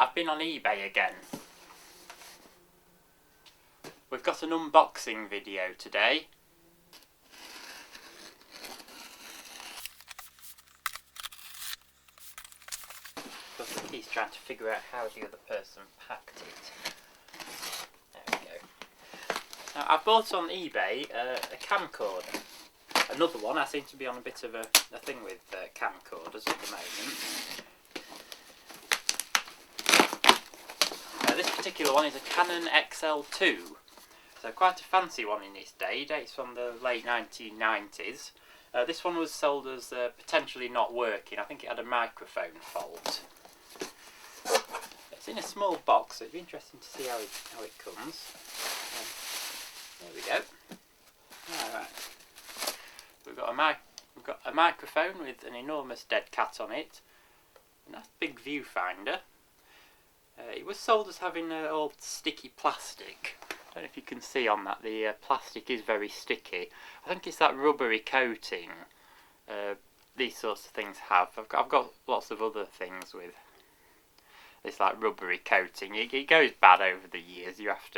I've been on eBay again. We've got an unboxing video today. Because he's trying to figure out how the other person packed it. There we go. Now, I bought on eBay a camcorder. Another one. I seem to be on a bit of a thing with camcorders at the moment. This particular one is a Canon XL2, so quite a fancy one in its day. Dates from the late 1990s. This one was sold as potentially not working. I think it had a microphone fault. It's in a small box, so it'd be interesting to see how it comes. There we go. Alright. We've got a microphone with an enormous dead cat on it. A nice big viewfinder. It was sold as having all sticky plastic. I don't know if you can see on that, the plastic is very sticky. I think it's that rubbery coating these sorts of things have. I've got lots of other things with this like rubbery coating. It goes bad over the years. You have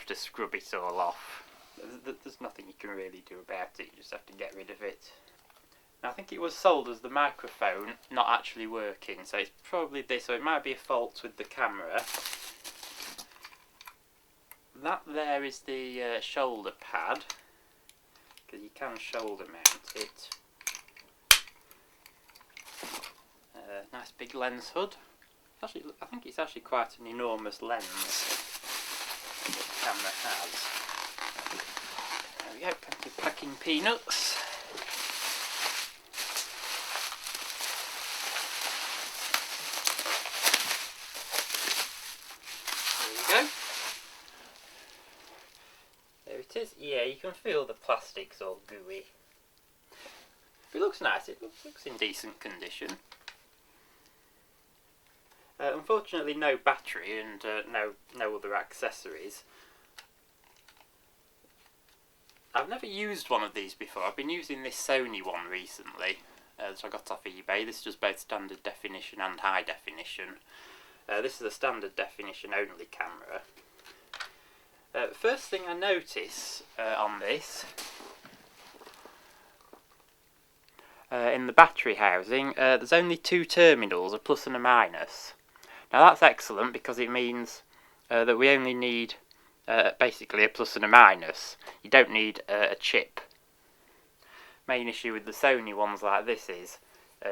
to scrub it all off. There's nothing you can really do about it. You just have to get rid of it. Now, I think it was sold as the microphone not actually working, so it's probably this, so it might be a fault with the camera. That there is the shoulder pad, because you can shoulder mount it. Nice big lens hood. Actually, I think it's actually quite an enormous lens that the camera has. There we go, plenty of packing peanuts. There it is. Yeah, you can feel the plastic's all gooey. It looks nice. It looks in decent condition. Unfortunately, no battery and no other accessories. I've never used one of these before. I've been using this Sony one recently that I got off eBay. This does both standard definition and high definition. This is a standard definition only camera. First thing I notice on this, in the battery housing, there's only two terminals, a plus and a minus. Now that's excellent because it means that we only need basically a plus and a minus. You don't need a chip. Main issue with the Sony ones like this is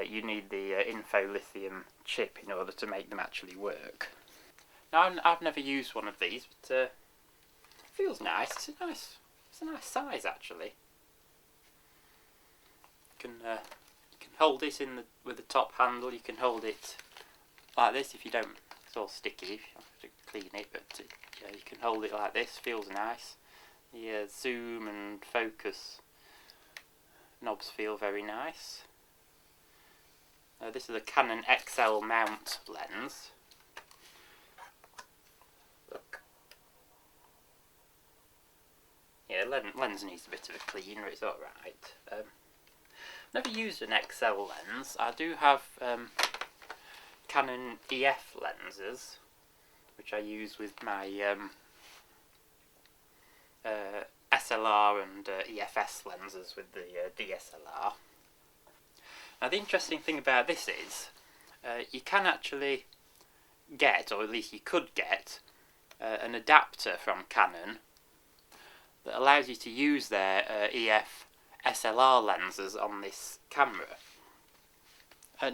you need the info lithium chip in order to make them actually work. Now I've never used one of these, but it feels nice. It's a nice size actually. You can hold it with the top handle. You can hold it like this if you don't. It's all sticky. If you have to clean it, but yeah, you can hold it like this. Feels nice. The zoom and focus knobs feel very nice. This is a Canon XL mount lens. Look. Yeah, lens needs a bit of a cleaner. It's all right. Never used an XL lens. I do have Canon EF lenses, which I use with my SLR and EFS lenses with the DSLR. Now the interesting thing about this is you can actually get, or at least you could get, an adapter from Canon that allows you to use their EF SLR lenses on this camera.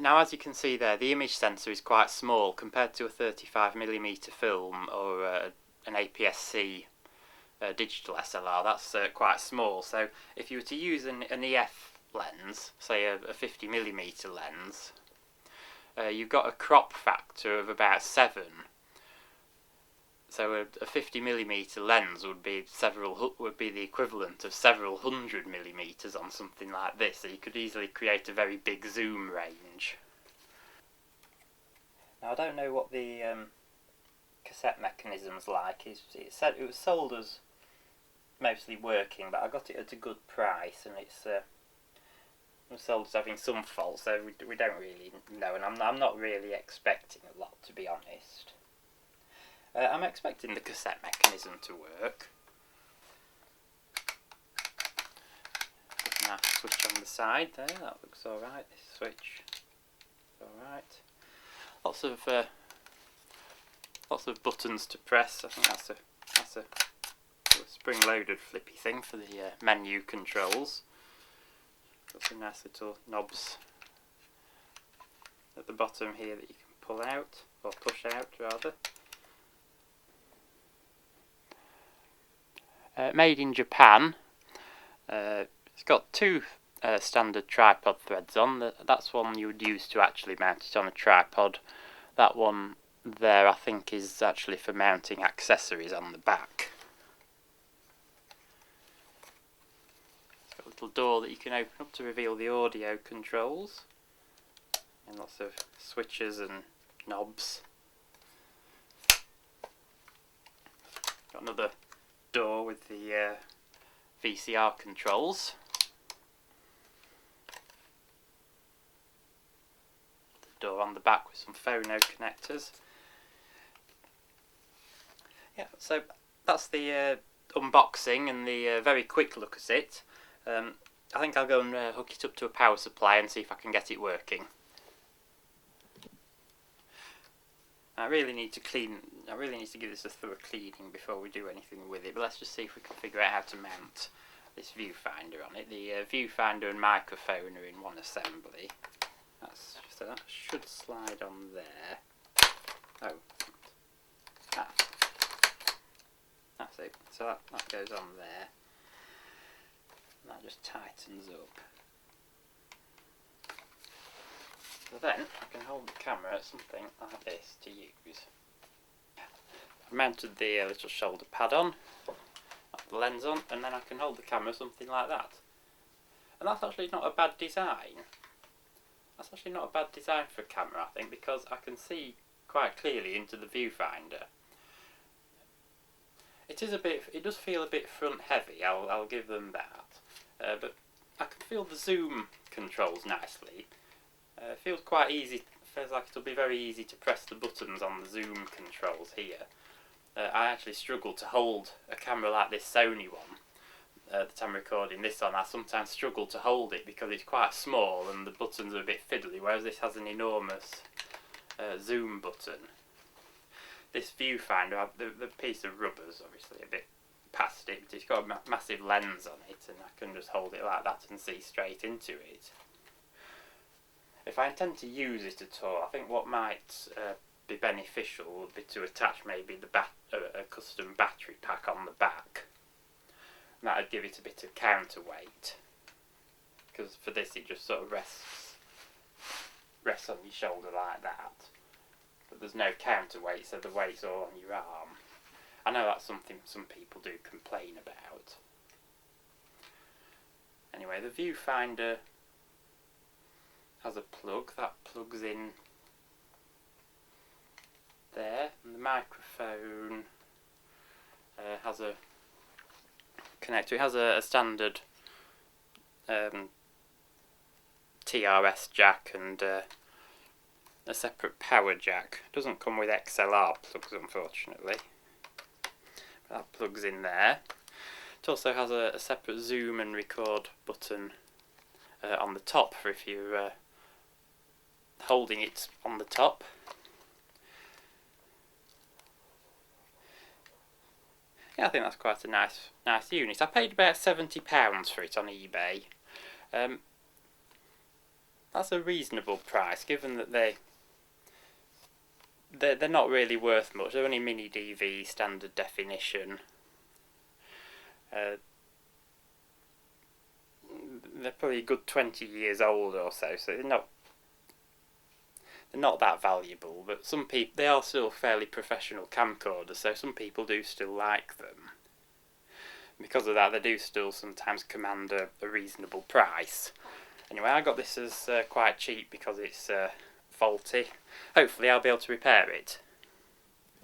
Now as you can see there, the image sensor is quite small compared to a 35mm film or an APS-C digital SLR. That's quite small, so if you were to use an EF lens, say a 50mm lens, you've got a crop factor of about 7. So a 50mm lens would be the equivalent of several 100mm on something like this. So you could easily create a very big zoom range. Now I don't know what the cassette mechanism's like. It said it was sold as mostly working, but I got it at a good price, and it's sold as having some faults, so we don't really know, and I'm not really expecting a lot, to be honest. I'm expecting the cassette mechanism to work. Nice switch on the side there, that looks alright, this switch. Alright. Lots of buttons to press. I think that's a spring-loaded flippy thing for the menu controls. Got some nice little knobs at the bottom here that you can pull out, or push out rather. Made in Japan. It's got two standard tripod threads on. That's one you would use to actually mount it on a tripod. That one there I think is actually for mounting accessories on the back. It's got a little door that you can open up to reveal the audio controls. And lots of switches and knobs. Got another door with the VCR controls. The door on the back with some phono connectors. Yeah, so that's the unboxing and the very quick look at it. I think I'll go and hook it up to a power supply and see if I can get it working. I really need to give this a thorough cleaning before we do anything with it, but let's just see if we can figure out how to mount this viewfinder on it. The viewfinder and microphone are in one assembly. So that should slide on there. Oh, that's it. So that goes on there. And that just tightens up. So then I can hold the camera at something like this to use. I've mounted the little shoulder pad on, the lens on, and then I can hold the camera something like that. And that's actually not a bad design. That's actually not a bad design for a camera, I think, because I can see quite clearly into the viewfinder. It does feel a bit front heavy, I'll give them that. But I can feel the zoom controls nicely. It feels quite easy, feels like it'll be very easy to press the buttons on the zoom controls here. I actually struggle to hold a camera like this Sony one that I'm recording this on. I sometimes struggle to hold it because it's quite small and the buttons are a bit fiddly, whereas this has an enormous zoom button. This viewfinder, the piece of rubber is obviously a bit past it, but it's got a massive lens on it and I can just hold it like that and see straight into it. If I intend to use it at all, I think what might be beneficial would be to attach maybe a custom battery pack on the back. And that would give it a bit of counterweight. Because for this it just sort of rests on your shoulder like that. But there's no counterweight, so the weight's all on your arm. I know that's something some people do complain about. Anyway, the viewfinder has a plug that plugs in there, and the microphone has a connector. It has a standard TRS jack and a separate power jack. It doesn't come with XLR plugs, unfortunately. But that plugs in there. It also has a separate zoom and record button on the top for if you're holding it on the top. Yeah, I think that's quite a nice unit. I paid about £70 for it on eBay. That's a reasonable price, given that they're not really worth much. They're only mini DV standard definition. They're probably a good 20 years old or so, so they're not that valuable, but some people, they are still fairly professional camcorders, so some people do still like them. Because of that, they do still sometimes command a reasonable price. Anyway, I got this as quite cheap because it's faulty. Hopefully I'll be able to repair it.